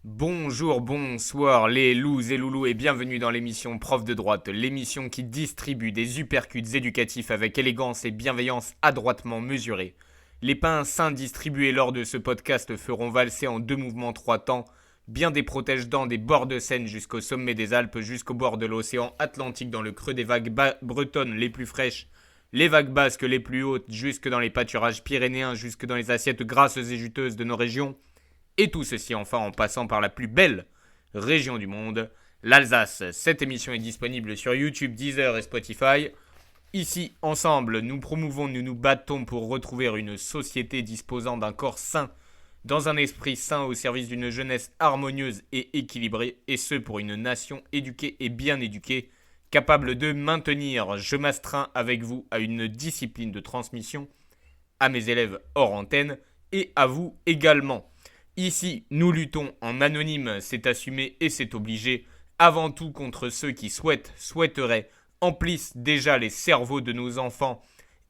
Bonjour, bonsoir les loups et loulous et bienvenue dans l'émission Prof de droite, l'émission qui distribue des uppercuts éducatifs avec élégance et bienveillance adroitement mesurée. Les pains sains distribués lors de ce podcast feront valser en deux mouvements trois temps, bien des protège-dents des bords de Seine jusqu'au sommet des Alpes, jusqu'au bord de l'océan Atlantique dans le creux des vagues bretonnes les plus fraîches, les vagues basques les plus hautes, jusque dans les pâturages pyrénéens, jusque dans les assiettes grasses et juteuses de nos régions. Et tout ceci enfin en passant par la plus belle région du monde, l'Alsace. Cette émission est disponible sur YouTube, Deezer et Spotify. Ici, ensemble, nous promouvons, nous nous battons pour retrouver une société disposant d'un corps sain, dans un esprit sain au service d'une jeunesse harmonieuse et équilibrée, et ce pour une nation éduquée et bien éduquée, capable de maintenir, je m'astreins avec vous à une discipline de transmission, à mes élèves hors antenne, et à vous également. Ici, nous luttons en anonyme, c'est assumé et c'est obligé, avant tout contre ceux qui souhaiteraient, emplissent déjà les cerveaux de nos enfants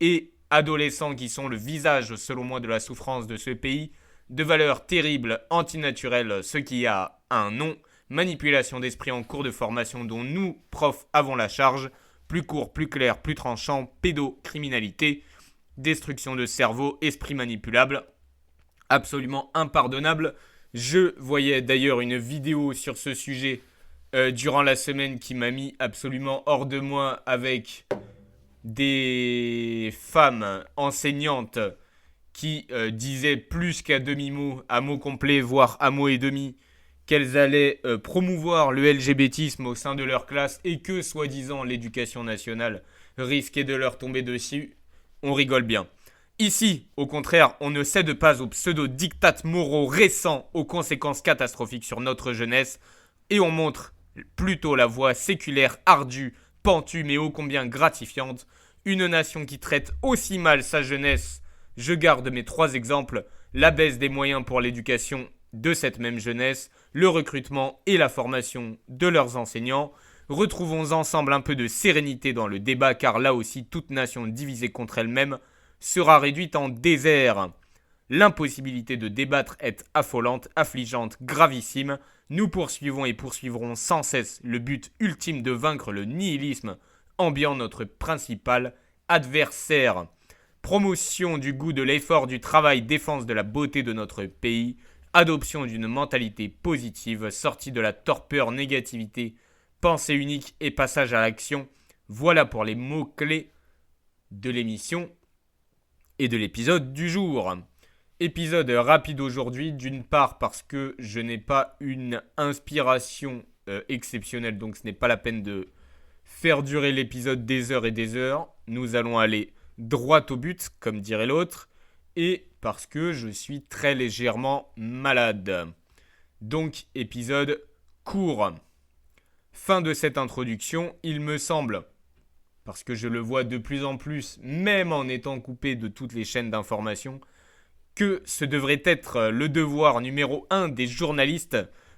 et adolescents qui sont le visage, selon moi, de la souffrance de ce pays, de valeurs terribles, antinaturelles, ce qui a un nom, manipulation d'esprit en cours de formation dont nous, profs, avons la charge, plus court, plus clair, plus tranchant, pédocriminalité, destruction de cerveau, esprit manipulable, absolument impardonnable. Je voyais d'ailleurs une vidéo sur ce sujet durant la semaine qui m'a mis absolument hors de moi avec des femmes enseignantes qui disaient plus qu'à demi-mot, à mot complet, voire à mot et demi, qu'elles allaient promouvoir le LGBTisme au sein de leur classe et que, soi-disant, l'éducation nationale risquait de leur tomber dessus. On rigole bien. Ici, au contraire, on ne cède pas aux pseudo-dictats moraux récents aux conséquences catastrophiques sur notre jeunesse et on montre plutôt la voie séculaire ardue, pentue mais ô combien gratifiante, une nation qui traite aussi mal sa jeunesse. Je garde mes trois exemples, la baisse des moyens pour l'éducation de cette même jeunesse, le recrutement et la formation de leurs enseignants. Retrouvons ensemble un peu de sérénité dans le débat car là aussi toute nation divisée contre elle-même sera réduite en désert. L'impossibilité de débattre est affolante, affligeante, gravissime. Nous poursuivons et poursuivrons sans cesse le but ultime de vaincre le nihilisme ambiant notre principal adversaire. Promotion du goût de l'effort, du travail, défense de la beauté de notre pays, adoption d'une mentalité positive, sortie de la torpeur, négativité, pensée unique et passage à l'action. Voilà pour les mots-clés de l'émission et de l'épisode du jour. Épisode rapide aujourd'hui, d'une part parce que je n'ai pas une inspiration exceptionnelle, donc ce n'est pas la peine de faire durer l'épisode des heures et des heures. Nous allons aller droit au but, comme dirait l'autre, et parce que je suis très légèrement malade. Donc, épisode court. Fin de cette introduction, il me semble, parce que je le vois de plus en plus, même en étant coupé de toutes les chaînes d'information, que ce devrait être le devoir numéro 1 des journalistes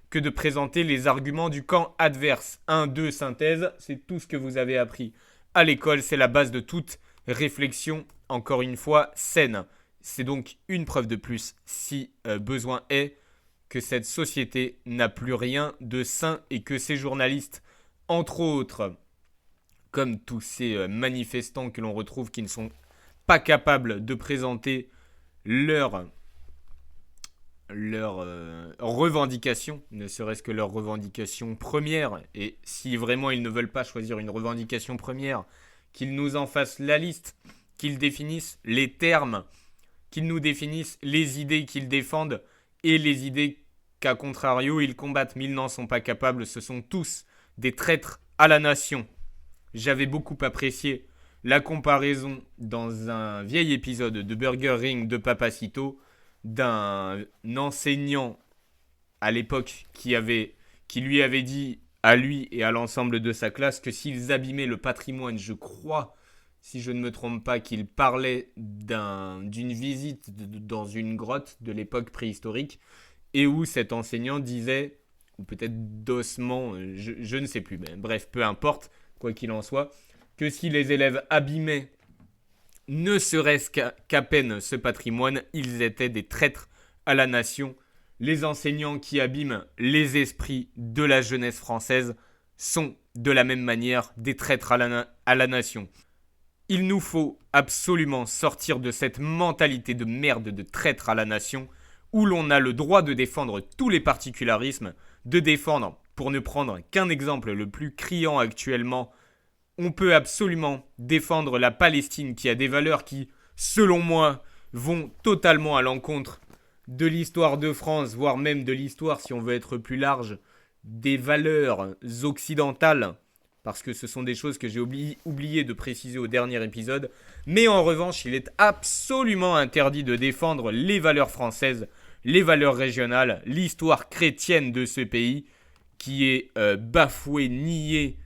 que de présenter les arguments du camp adverse. 1, 2, synthèse, c'est tout ce que vous avez appris à l'école, c'est la base de toute réflexion, encore une fois, saine. C'est donc une preuve de plus, si besoin est, que cette société n'a plus rien de sain et que ces journalistes, entre autres, comme tous ces manifestants que l'on retrouve qui ne sont pas capables de présenter leurs revendications, ne serait-ce que leurs revendications premières, et si vraiment ils ne veulent pas choisir une revendication première, qu'ils nous en fassent la liste, qu'ils définissent les termes, qu'ils nous définissent les idées qu'ils défendent et les idées qu'à contrario ils combattent, mais ils n'en sont pas capables, ce sont tous des traîtres à la nation. J'avais beaucoup apprécié la comparaison dans un vieil épisode de Burger Ring de Papacito d'un enseignant à l'époque qui lui avait dit à lui et à l'ensemble de sa classe que s'ils abîmaient le patrimoine, je crois, si je ne me trompe pas, qu'il parlait d'une visite dans une grotte de l'époque préhistorique et où cet enseignant disait, ou peut-être d'ossement, je ne sais plus, mais bref, peu importe, quoi qu'il en soit, que si les élèves abîmaient ne serait-ce qu'à peine ce patrimoine, ils étaient des traîtres à la nation. les enseignants qui abîment les esprits de la jeunesse française sont de la même manière des traîtres à la nation. Il nous faut absolument sortir de cette mentalité de merde de traître à la nation où l'on a le droit de défendre tous les particularismes, de défendre, pour ne prendre qu'un exemple le plus criant actuellement, on peut absolument défendre la Palestine qui a des valeurs qui, selon moi, vont totalement à l'encontre de l'histoire de France, voire même de l'histoire, si on veut être plus large, des valeurs occidentales, parce que ce sont des choses que j'ai oublié de préciser au dernier épisode. Mais en revanche, il est absolument interdit de défendre les valeurs françaises, les valeurs régionales, l'histoire chrétienne de ce pays, qui est bafouée, niée,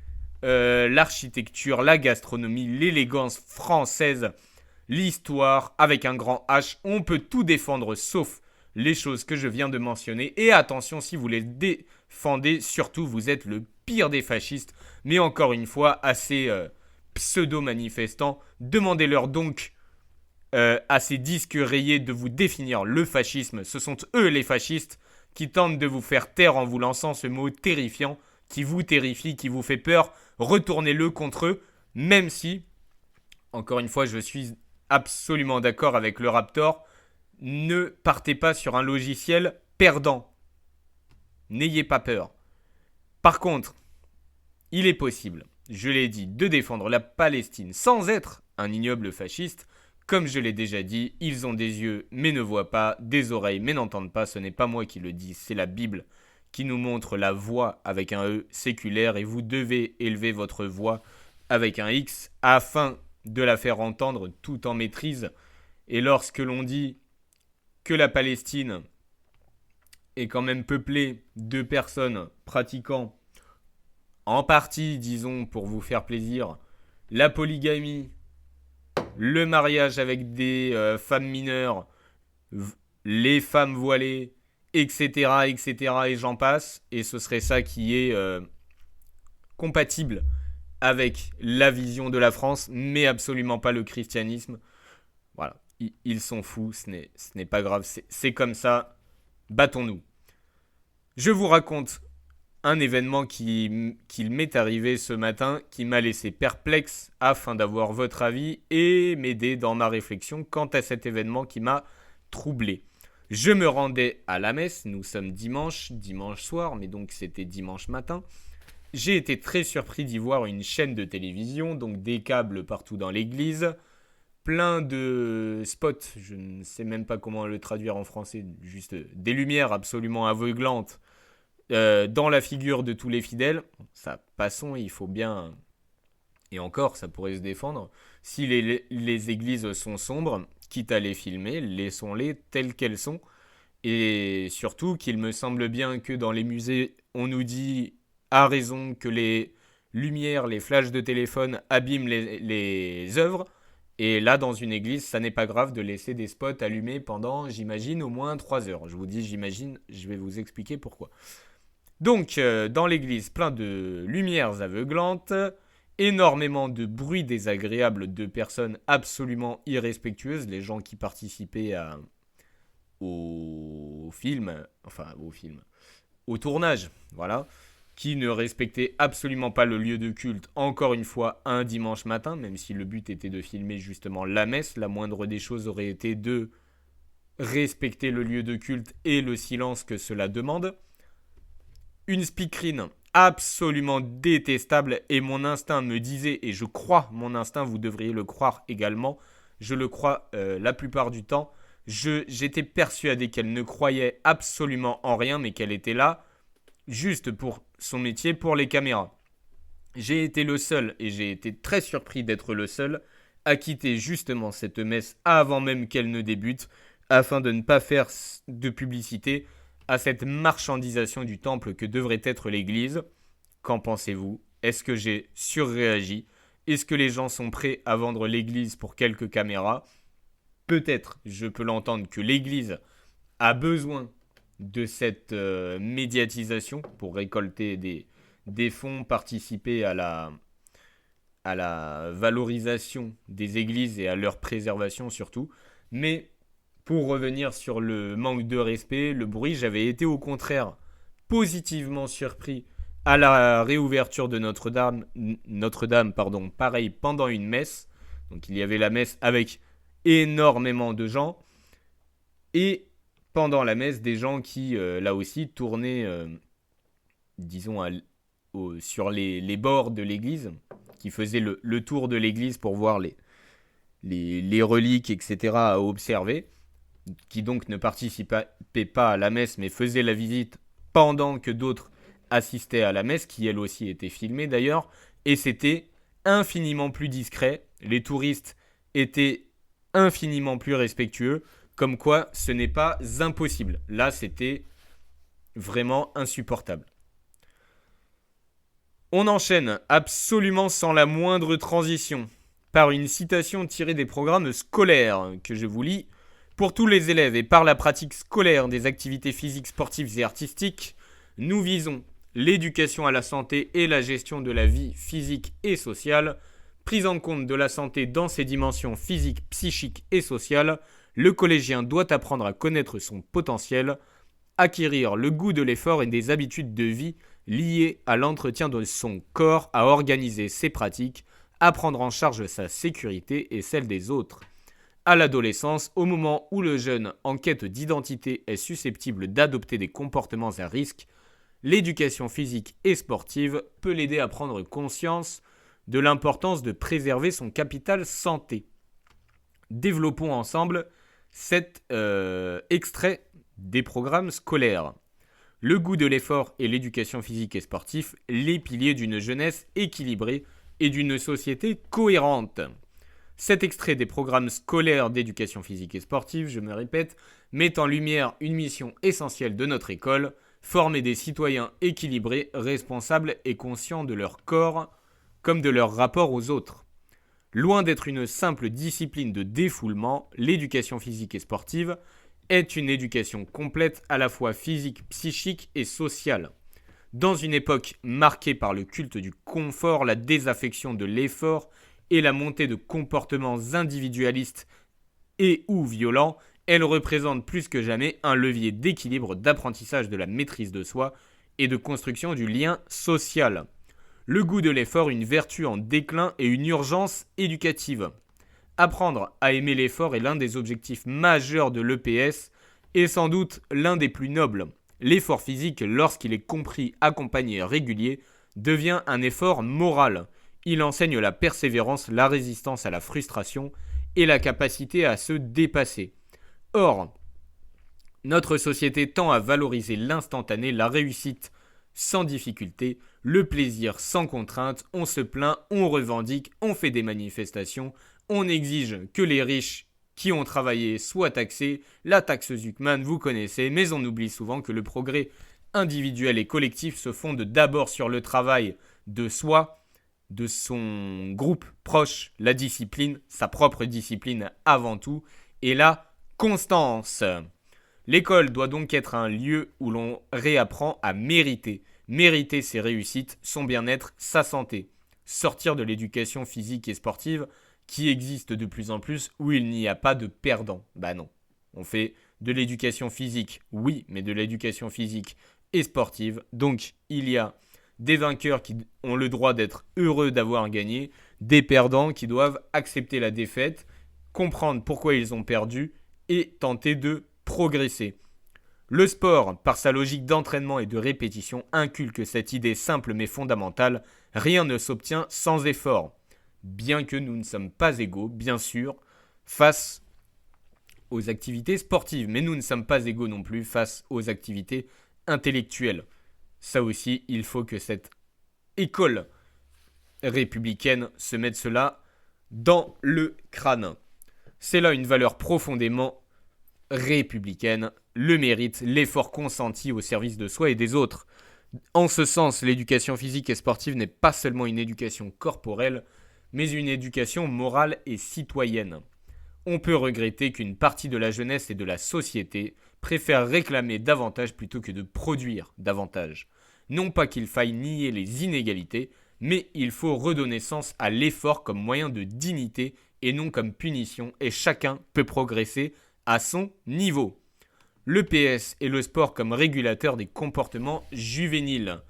l'architecture, la gastronomie, l'élégance française, l'histoire, avec un grand H. On peut tout défendre sauf les choses que je viens de mentionner. Et attention, si vous les défendez, surtout vous êtes le pire des fascistes. Mais encore une fois, à ces pseudo-manifestants, demandez-leur donc à ces disques rayés de vous définir le fascisme. Ce sont eux les fascistes qui tentent de vous faire taire en vous lançant ce mot terrifiant, qui vous terrifie, qui vous fait peur. Retournez-le contre eux, même si, encore une fois, je suis absolument d'accord avec le Raptor. Ne partez pas sur un logiciel perdant. N'ayez pas peur. Par contre, il est possible, je l'ai dit, de défendre la Palestine sans être un ignoble fasciste. Comme je l'ai déjà dit, ils ont des yeux mais ne voient pas, des oreilles mais n'entendent pas. Ce n'est pas moi qui le dis, c'est la Bible qui nous montre la voix avec un E séculaire et vous devez élever votre voix avec un X afin de la faire entendre tout en maîtrise. Et lorsque l'on dit que la Palestine est quand même peuplée de personnes pratiquant en partie, disons, pour vous faire plaisir, la polygamie, le mariage avec des femmes mineures, les femmes voilées, etc., etc., et j'en passe, et ce serait ça qui est compatible avec la vision de la France, mais absolument pas le christianisme. Voilà, ils sont fous, ce n'est pas grave, c'est comme ça, battons-nous. Je vous raconte un événement qui m'est arrivé ce matin, qui m'a laissé perplexe afin d'avoir votre avis et m'aider dans ma réflexion quant à cet événement qui m'a troublé. Je me rendais à la messe, nous sommes dimanche soir, mais donc c'était dimanche matin. J'ai été très surpris d'y voir une chaîne de télévision, donc des câbles partout dans l'église, plein de spots, je ne sais même pas comment le traduire en français, juste des lumières absolument aveuglantes, dans la figure de tous les fidèles. Ça, passons, il faut bien... Et encore, ça pourrait se défendre. Si les églises sont sombres, quitte à les filmer, laissons-les telles qu'elles sont. Et surtout qu'il me semble bien que dans les musées, on nous dit à raison que les lumières, les flashs de téléphone abîment les œuvres. Et là, dans une église, ça n'est pas grave de laisser des spots allumés pendant, j'imagine, au moins 3 heures. Je vous dis j'imagine, je vais vous expliquer pourquoi. Donc, dans l'église, plein de lumières aveuglantes, énormément de bruit désagréable de personnes absolument irrespectueuses, les gens qui participaient au tournage, voilà, qui ne respectaient absolument pas le lieu de culte, encore une fois, un dimanche matin, même si le but était de filmer justement la messe, la moindre des choses aurait été de respecter le lieu de culte et le silence que cela demande. Une speakerine absolument détestable et mon instinct me disait, et je crois mon instinct, vous devriez le croire également, je le crois la plupart du temps, j'étais persuadé qu'elle ne croyait absolument en rien mais qu'elle était là juste pour son métier, pour les caméras. J'ai été le seul et j'ai été très surpris d'être le seul à quitter justement cette messe avant même qu'elle ne débute afin de ne pas faire de publicité à cette marchandisation du temple que devrait être l'église. Qu'en pensez-vous? Est-ce que j'ai surréagi? Est-ce que les gens sont prêts à vendre l'église pour quelques caméras? Peut-être, je peux l'entendre, que l'église a besoin de cette médiatisation pour récolter des fonds, participer à la valorisation des églises et à leur préservation surtout. Mais Pour revenir sur le manque de respect, le bruit, j'avais été au contraire positivement surpris à la réouverture de Notre-Dame, pardon, pareil, pendant une messe. Donc il y avait la messe avec énormément de gens. Et pendant la messe, des gens qui, là aussi, tournaient, disons, sur les bords de l'église, qui faisaient le tour de l'église pour voir les reliques, etc. à observer, qui donc ne participaient pas à la messe, mais faisaient la visite pendant que d'autres assistaient à la messe, qui elle aussi était filmée d'ailleurs, et c'était infiniment plus discret. Les touristes étaient infiniment plus respectueux, comme quoi ce n'est pas impossible. Là, c'était vraiment insupportable. On enchaîne absolument sans la moindre transition par une citation tirée des programmes scolaires que je vous lis. Pour tous les élèves et par la pratique scolaire des activités physiques, sportives et artistiques, nous visons l'éducation à la santé et la gestion de la vie physique et sociale, prise en compte de la santé dans ses dimensions physiques, psychiques et sociales. Le collégien doit apprendre à connaître son potentiel, acquérir le goût de l'effort et des habitudes de vie liées à l'entretien de son corps, à organiser ses pratiques, à prendre en charge sa sécurité et celle des autres. À l'adolescence, au moment où le jeune en quête d'identité est susceptible d'adopter des comportements à risque, l'éducation physique et sportive peut l'aider à prendre conscience de l'importance de préserver son capital santé. Développons ensemble cet extrait des programmes scolaires. Le goût de l'effort et l'éducation physique et sportive, les piliers d'une jeunesse équilibrée et d'une société cohérente. Cet extrait des programmes scolaires d'éducation physique et sportive, je me répète, met en lumière une mission essentielle de notre école, former des citoyens équilibrés, responsables et conscients de leur corps comme de leur rapport aux autres. Loin d'être une simple discipline de défoulement, l'éducation physique et sportive est une éducation complète à la fois physique, psychique et sociale. Dans une époque marquée par le culte du confort, la désaffection de l'effort et la montée de comportements individualistes et ou violents, elle représente plus que jamais un levier d'équilibre, d'apprentissage de la maîtrise de soi et de construction du lien social. Le goût de l'effort, une vertu en déclin et une urgence éducative. Apprendre à aimer l'effort est l'un des objectifs majeurs de l'EPS et sans doute l'un des plus nobles. L'effort physique, lorsqu'il est compris, accompagné et régulier, devient un effort moral. Il enseigne la persévérance, la résistance à la frustration et la capacité à se dépasser. Or, notre société tend à valoriser l'instantané, la réussite sans difficulté, le plaisir sans contrainte, on se plaint, on revendique, on fait des manifestations, on exige que les riches qui ont travaillé soient taxés, la taxe Zuckman, vous connaissez, mais on oublie souvent que le progrès individuel et collectif se fonde d'abord sur le travail de soi, de son groupe proche, la discipline, sa propre discipline avant tout, et la constance. L'école doit donc être un lieu où l'on réapprend à mériter. Mériter ses réussites, son bien-être, sa santé. Sortir de l'éducation physique et sportive qui existe de plus en plus où il n'y a pas de perdants. Bah non. On fait de l'éducation physique, oui, mais de l'éducation physique et sportive. Donc il y a des vainqueurs qui ont le droit d'être heureux d'avoir gagné, des perdants qui doivent accepter la défaite, comprendre pourquoi ils ont perdu et tenter de progresser. Le sport, par sa logique d'entraînement et de répétition, inculque cette idée simple mais fondamentale, rien ne s'obtient sans effort. Bien que nous ne sommes pas égaux, bien sûr, face aux activités sportives, mais nous ne sommes pas égaux non plus face aux activités intellectuelles. Ça aussi, il faut que cette école républicaine se mette cela dans le crâne. C'est là une valeur profondément républicaine, le mérite, l'effort consenti au service de soi et des autres. En ce sens, l'éducation physique et sportive n'est pas seulement une éducation corporelle, mais une éducation morale et citoyenne. On peut regretter qu'une partie de la jeunesse et de la société préfère réclamer davantage plutôt que de produire davantage. Non pas qu'il faille nier les inégalités, mais il faut redonner sens à l'effort comme moyen de dignité et non comme punition, et chacun peut progresser à son niveau. L'EPS est le sport comme régulateur des comportements juvéniles.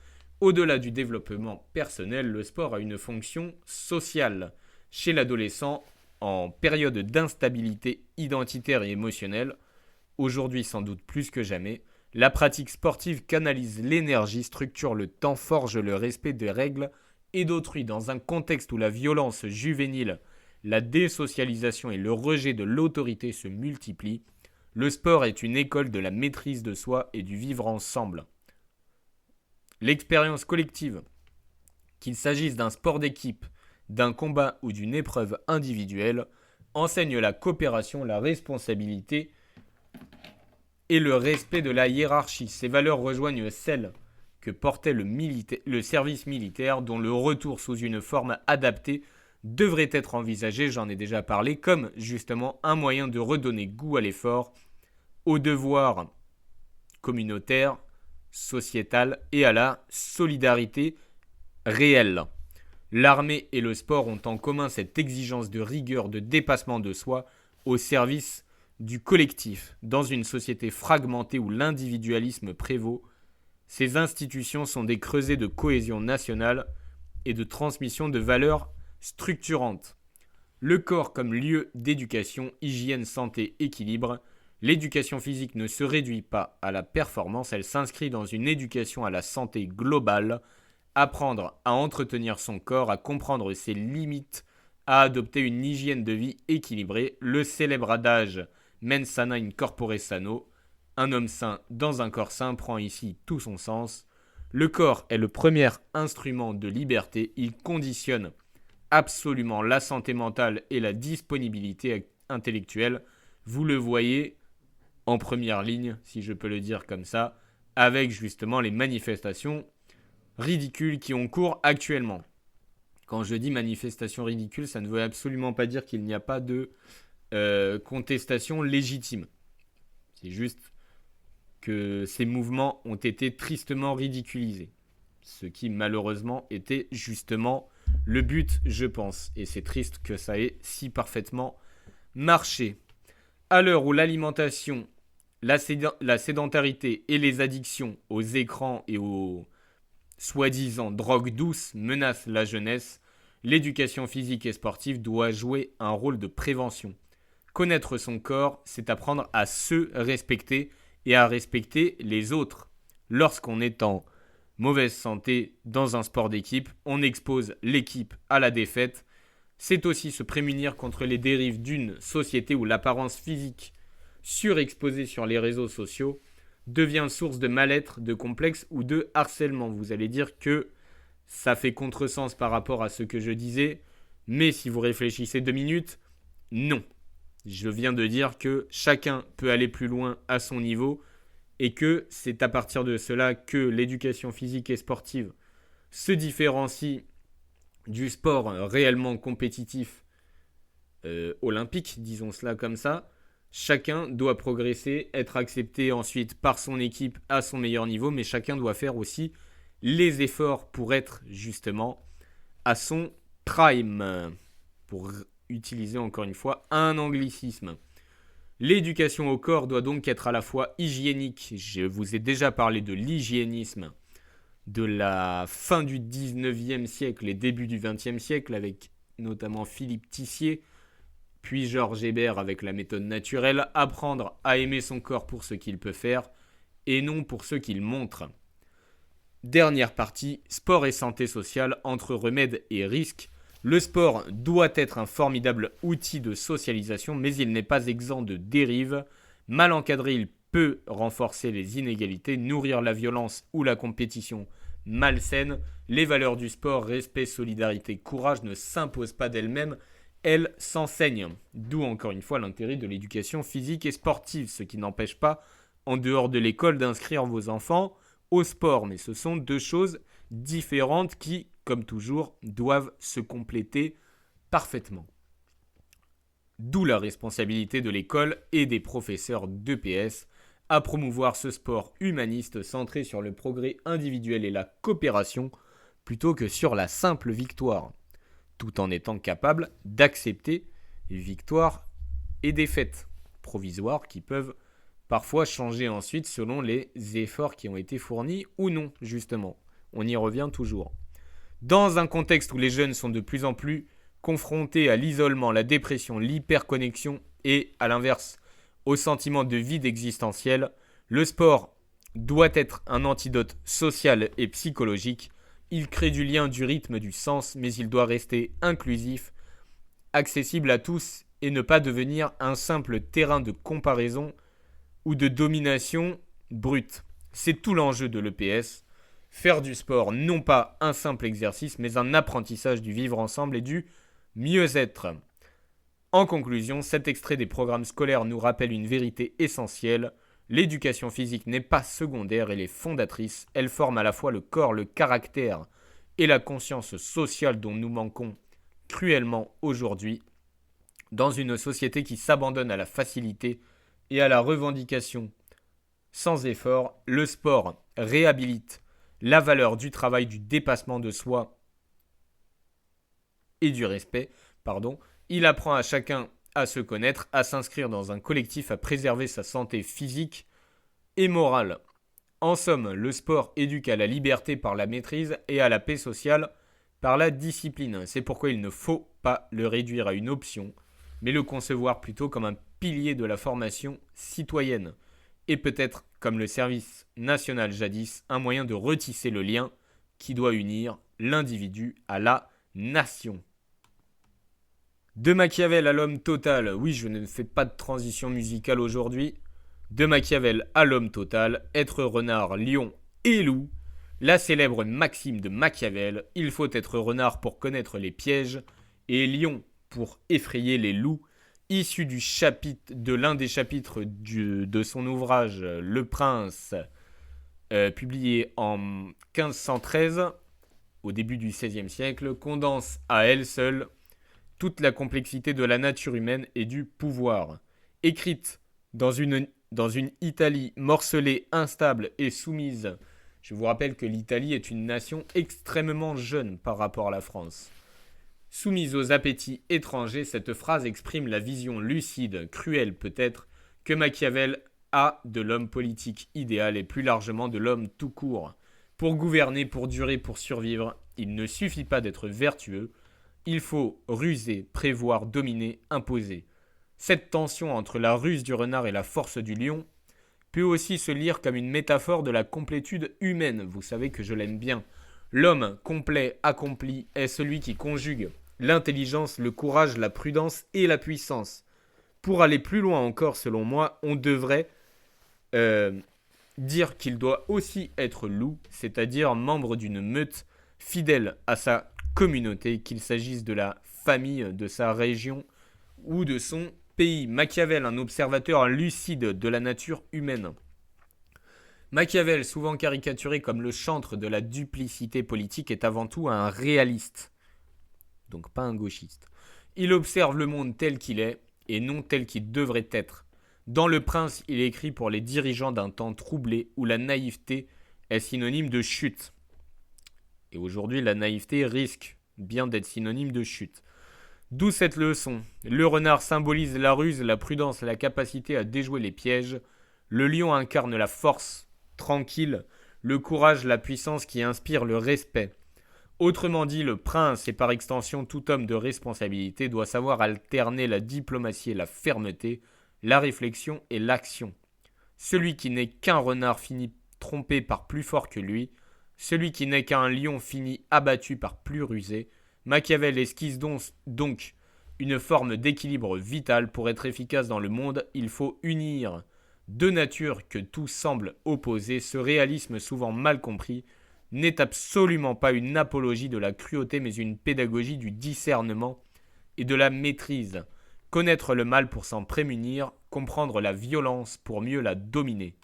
Au-delà du développement personnel, le sport a une fonction sociale. Chez l'adolescent, en période d'instabilité identitaire et émotionnelle, aujourd'hui sans doute plus que jamais, la pratique sportive canalise l'énergie, structure le temps, forge le respect des règles et d'autrui. Dans un contexte où la violence juvénile, la désocialisation et le rejet de l'autorité se multiplient, le sport est une école de la maîtrise de soi et du vivre ensemble. L'expérience collective, qu'il s'agisse d'un sport d'équipe, d'un combat ou d'une épreuve individuelle, enseigne la coopération, la responsabilité et le respect de la hiérarchie. Ces valeurs rejoignent celles que portait le service militaire, dont le retour sous une forme adaptée devrait être envisagé, j'en ai déjà parlé, comme justement un moyen de redonner goût à l'effort, au devoir communautaire, sociétal et à la solidarité réelle. L'armée et le sport ont en commun cette exigence de rigueur, de dépassement de soi au service du collectif. Dans une société fragmentée où l'individualisme prévaut, ces institutions sont des creusets de cohésion nationale et de transmission de valeurs structurantes. Le corps comme lieu d'éducation, hygiène, santé, équilibre. L'éducation physique ne se réduit pas à la performance, elle s'inscrit dans une éducation à la santé globale. Apprendre à entretenir son corps, à comprendre ses limites, à adopter une hygiène de vie équilibrée. Le célèbre adage mens sana in corpore sano, un homme sain dans un corps sain, prend ici tout son sens. Le corps est le premier instrument de liberté, il conditionne absolument la santé mentale et la disponibilité intellectuelle. Vous le voyez en première ligne, si je peux le dire comme ça, avec justement les manifestations ridicules qui ont cours actuellement. Quand je dis manifestations ridicules, ça ne veut absolument pas dire qu'il n'y a pas de contestation légitime. C'est juste que ces mouvements ont été tristement ridiculisés. Ce qui malheureusement était justement le but, je pense. Et c'est triste que ça ait si parfaitement marché. À l'heure où l'alimentation, la sédentarité et les addictions aux écrans et aux soi-disant drogues douces menacent la jeunesse, l'éducation physique et sportive doit jouer un rôle de prévention. Connaître son corps, c'est apprendre à se respecter et à respecter les autres. Lorsqu'on est en mauvaise santé dans un sport d'équipe, on expose l'équipe à la défaite. C'est aussi se prémunir contre les dérives d'une société où l'apparence physique surexposée sur les réseaux sociaux devient source de mal-être, de complexe ou de harcèlement. Vous allez dire que ça fait contresens par rapport à ce que je disais, mais si vous réfléchissez 2 minutes, non. Je viens de dire que chacun peut aller plus loin à son niveau et que c'est à partir de cela que l'éducation physique et sportive se différencie du sport réellement compétitif olympique, disons cela comme ça. Chacun doit progresser, être accepté ensuite par son équipe à son meilleur niveau, mais chacun doit faire aussi les efforts pour être justement à son prime, pour utiliser encore une fois un anglicisme. L'éducation au corps doit donc être à la fois hygiénique. Je vous ai déjà parlé de l'hygiénisme de la fin du 19e siècle et début du 20e siècle avec notamment Philippe Tissier, puis Georges Hébert avec la méthode naturelle, apprendre à aimer son corps pour ce qu'il peut faire et non pour ce qu'il montre. Dernière partie, sport et santé sociale, entre remèdes et risques. Le sport doit être un formidable outil de socialisation, mais il n'est pas exempt de dérives. Mal encadré, il peut renforcer les inégalités, nourrir la violence ou la compétition malsaine. Les valeurs du sport, respect, solidarité, courage ne s'imposent pas d'elles-mêmes, elles s'enseignent. D'où encore une fois l'intérêt de l'éducation physique et sportive, ce qui n'empêche pas, en dehors de l'école, d'inscrire vos enfants au sport. Mais ce sont deux choses différentes qui, comme toujours, doivent se compléter parfaitement. D'où la responsabilité de l'école et des professeurs d'EPS à promouvoir ce sport humaniste centré sur le progrès individuel et la coopération plutôt que sur la simple victoire, tout en étant capable d'accepter victoire et défaite. provisoires qui peuvent parfois changer ensuite selon les efforts qui ont été fournis ou non, justement. On y revient toujours. Dans un contexte où les jeunes sont de plus en plus confrontés à l'isolement, la dépression, l'hyperconnexion et, à l'inverse, au sentiment de vide existentiel, le sport doit être un antidote social et psychologique. Il crée du lien, du rythme, du sens, mais il doit rester inclusif, accessible à tous et ne pas devenir un simple terrain de comparaison ou de domination brute. C'est tout l'enjeu de l'EPS. Faire du sport, non pas un simple exercice, mais un apprentissage du vivre ensemble et du mieux-être. En conclusion, cet extrait des programmes scolaires nous rappelle une vérité essentielle. L'éducation physique n'est pas secondaire, elle est fondatrice. Elle forme à la fois le corps, le caractère et la conscience sociale dont nous manquons cruellement aujourd'hui. Dans une société qui s'abandonne à la facilité et à la revendication sans effort, le sport réhabilite la valeur du travail, du dépassement de soi et du respect. Il apprend à chacun à se connaître, à s'inscrire dans un collectif, à préserver sa santé physique et morale. En somme, le sport éduque à la liberté par la maîtrise et à la paix sociale par la discipline. C'est pourquoi il ne faut pas le réduire à une option, mais le concevoir plutôt comme un pilier de la formation citoyenne. Et peut-être, comme le service national jadis, un moyen de retisser le lien qui doit unir l'individu à la nation. De Machiavel à l'homme total. Oui, je ne fais pas de transition musicale aujourd'hui. De Machiavel à l'homme total, être renard, lion et loup. La célèbre maxime de Machiavel, il faut être renard pour connaître les pièges et lion pour effrayer les loups, issu de l'un des chapitres de son ouvrage Le Prince, publié en 1513, au début du XVIe siècle, condense à elle seule toute la complexité de la nature humaine et du pouvoir. Écrite dans une Italie morcelée, instable et soumise. Je vous rappelle que l'Italie est une nation extrêmement jeune par rapport à la France. Soumise aux appétits étrangers, cette phrase exprime la vision lucide, cruelle peut-être, que Machiavel a de l'homme politique idéal et plus largement de l'homme tout court. Pour gouverner, pour durer, pour survivre, il ne suffit pas d'être vertueux, il faut ruser, prévoir, dominer, imposer. Cette tension entre la ruse du renard et la force du lion peut aussi se lire comme une métaphore de la complétude humaine. Vous savez que je l'aime bien. L'homme complet, accompli, est celui qui conjugue l'intelligence, le courage, la prudence et la puissance. Pour aller plus loin encore, selon moi, on devrait dire qu'il doit aussi être loup, c'est-à-dire membre d'une meute fidèle à sa communauté, qu'il s'agisse de la famille, de sa région ou de son pays. Machiavel, un observateur lucide de la nature humaine. Machiavel, souvent caricaturé comme le chantre de la duplicité politique, est avant tout un réaliste, donc pas un gauchiste. Il observe le monde tel qu'il est et non tel qu'il devrait être. Dans Le Prince, il écrit pour les dirigeants d'un temps troublé où la naïveté est synonyme de chute. Et aujourd'hui, la naïveté risque bien d'être synonyme de chute. D'où cette leçon. Le renard symbolise la ruse, la prudence, la capacité à déjouer les pièges. Le lion incarne la force tranquille, le courage, la puissance qui inspire le respect. Autrement dit, le prince et par extension tout homme de responsabilité doit savoir alterner la diplomatie et la fermeté, la réflexion et l'action. Celui qui n'est qu'un renard finit trompé par plus fort que lui. Celui qui n'est qu'un lion finit abattu par plus rusé. Machiavel esquisse donc une forme d'équilibre vital. Pour être efficace dans le monde, il faut unir deux natures que tout semble opposer. Ce réalisme souvent mal compris n'est absolument pas une apologie de la cruauté, mais une pédagogie du discernement et de la maîtrise. Connaître le mal pour s'en prémunir, comprendre la violence pour mieux la dominer.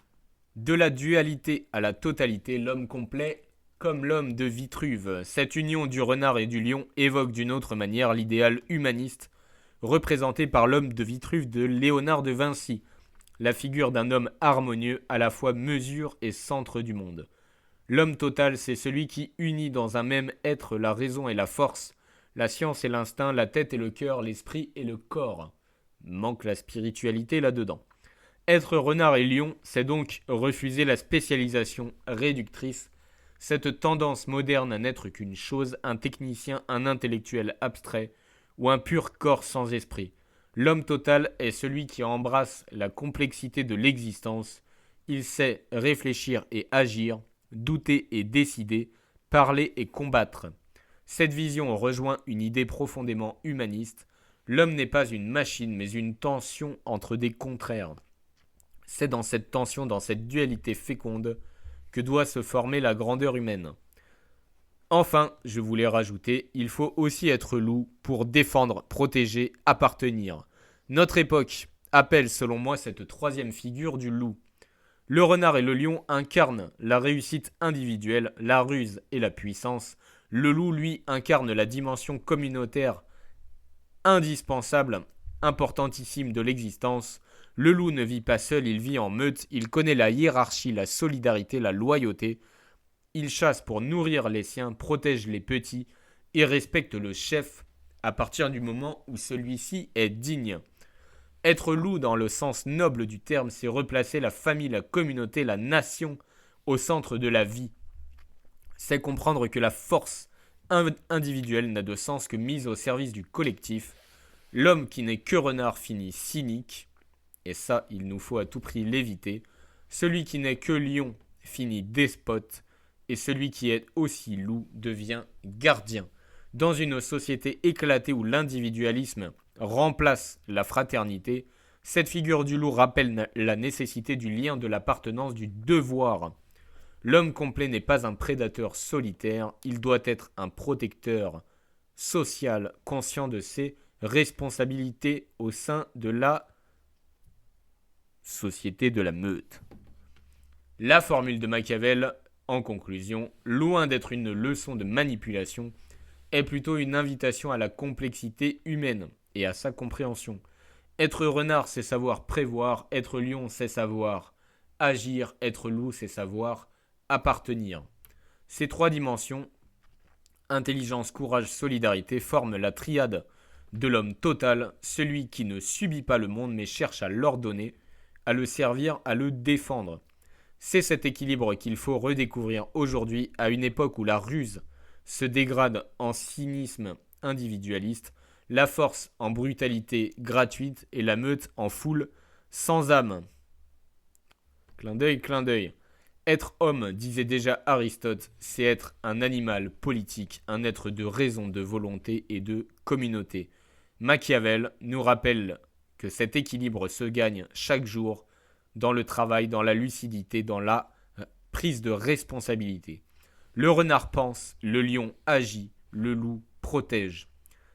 De la dualité à la totalité, l'homme complet comme l'homme de Vitruve. Cette union du renard et du lion évoque d'une autre manière l'idéal humaniste représenté par l'homme de Vitruve de Léonard de Vinci, la figure d'un homme harmonieux à la fois mesure et centre du monde. L'homme total, c'est celui qui unit dans un même être la raison et la force, la science et l'instinct, la tête et le cœur, l'esprit et le corps. Manque la spiritualité là-dedans. Être renard et lion, c'est donc refuser la spécialisation réductrice, cette tendance moderne à n'être qu'une chose, un technicien, un intellectuel abstrait ou un pur corps sans esprit. L'homme total est celui qui embrasse la complexité de l'existence. Il sait réfléchir et agir, douter et décider, parler et combattre. Cette vision rejoint une idée profondément humaniste. L'homme n'est pas une machine, mais une tension entre des contraires. C'est dans cette tension, dans cette dualité féconde, que doit se former la grandeur humaine. Enfin, je voulais rajouter, il faut aussi être loup pour défendre, protéger, appartenir. Notre époque appelle selon moi cette troisième figure du loup. Le renard et le lion incarnent la réussite individuelle, la ruse et la puissance. Le loup, lui, incarne la dimension communautaire indispensable, importantissime de l'existence. Le loup ne vit pas seul, il vit en meute, il connaît la hiérarchie, la solidarité, la loyauté. Il chasse pour nourrir les siens, protège les petits et respecte le chef à partir du moment où celui-ci est digne. Être loup dans le sens noble du terme, c'est replacer la famille, la communauté, la nation au centre de la vie. C'est comprendre que la force individuelle n'a de sens que mise au service du collectif. L'homme qui n'est que renard finit cynique, et ça, il nous faut à tout prix l'éviter. Celui qui n'est que lion finit despote, et celui qui est aussi loup devient gardien. Dans une société éclatée où l'individualisme remplace la fraternité, cette figure du loup rappelle la nécessité du lien, de l'appartenance, du devoir. L'homme complet n'est pas un prédateur solitaire, il doit être un protecteur social, conscient de ses responsabilités au sein de la société de la meute. La formule de Machiavel, en conclusion, loin d'être une leçon de manipulation, est plutôt une invitation à la complexité humaine et à sa compréhension. Être renard, c'est savoir prévoir, être lion, c'est savoir agir, être loup, c'est savoir appartenir. Ces trois dimensions, intelligence, courage, solidarité, forment la triade de l'homme total, celui qui ne subit pas le monde mais cherche à l'ordonner, à le servir, à le défendre. C'est cet équilibre qu'il faut redécouvrir aujourd'hui, à une époque où la ruse se dégrade en cynisme individualiste, la force en brutalité gratuite et la meute en foule sans âme. Clin d'œil, clin d'œil. Être homme, disait déjà Aristote, c'est être un animal politique, un être de raison, de volonté et de communauté. Machiavel nous rappelle que cet équilibre se gagne chaque jour dans le travail, dans la lucidité, dans la prise de responsabilité. Le renard pense, le lion agit, le loup protège.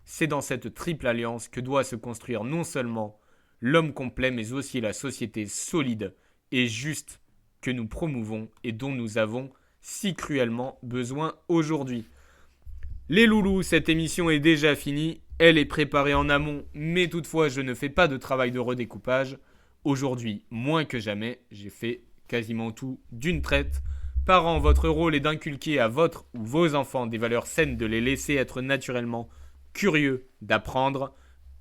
C'est dans cette triple alliance que doit se construire non seulement l'homme complet, mais aussi la société solide et juste que nous promouvons et dont nous avons si cruellement besoin aujourd'hui. Les loulous, cette émission est déjà finie. Elle est préparée en amont, mais toutefois je ne fais pas de travail de redécoupage. Aujourd'hui, moins que jamais, j'ai fait quasiment tout d'une traite. Parents, votre rôle est d'inculquer à votre ou vos enfants des valeurs saines, de les laisser être naturellement curieux, d'apprendre.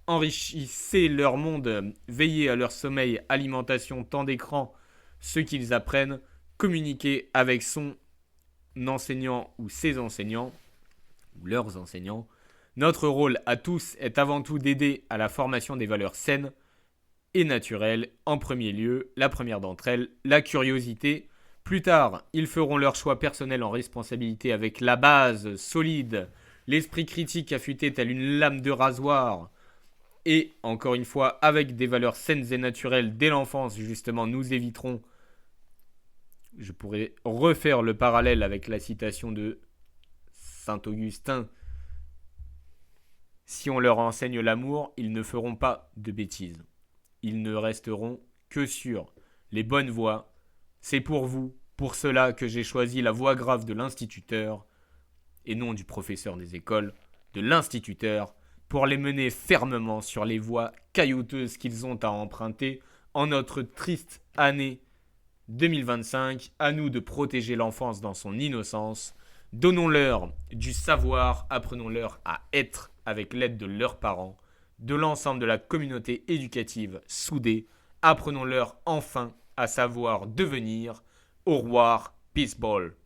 Enrichissez leur monde, veillez à leur sommeil, alimentation, temps d'écran, ce qu'ils apprennent. Communiquez avec son enseignant ou ses enseignants, ou leurs enseignants. Notre rôle à tous est avant tout d'aider à la formation des valeurs saines et naturelles. En premier lieu, la première d'entre elles, la curiosité. Plus tard, ils feront leur choix personnel en responsabilité avec la base solide, l'esprit critique affûté tel une lame de rasoir. Et, encore une fois, avec des valeurs saines et naturelles dès l'enfance, justement, nous éviterons, je pourrais refaire le parallèle avec la citation de Saint Augustin, si on leur enseigne l'amour, ils ne feront pas de bêtises. Ils ne resteront que sur les bonnes voies. C'est pour vous, pour cela que j'ai choisi la voie grave de l'instituteur, et non du professeur des écoles, de l'instituteur, pour les mener fermement sur les voies caillouteuses qu'ils ont à emprunter en notre triste année 2025. À nous de protéger l'enfance dans son innocence. Donnons-leur du savoir, apprenons-leur à être avec l'aide de leurs parents. de l'ensemble de la communauté éducative soudée. Apprenons-leur enfin à savoir devenir au revoir, Peace Ball.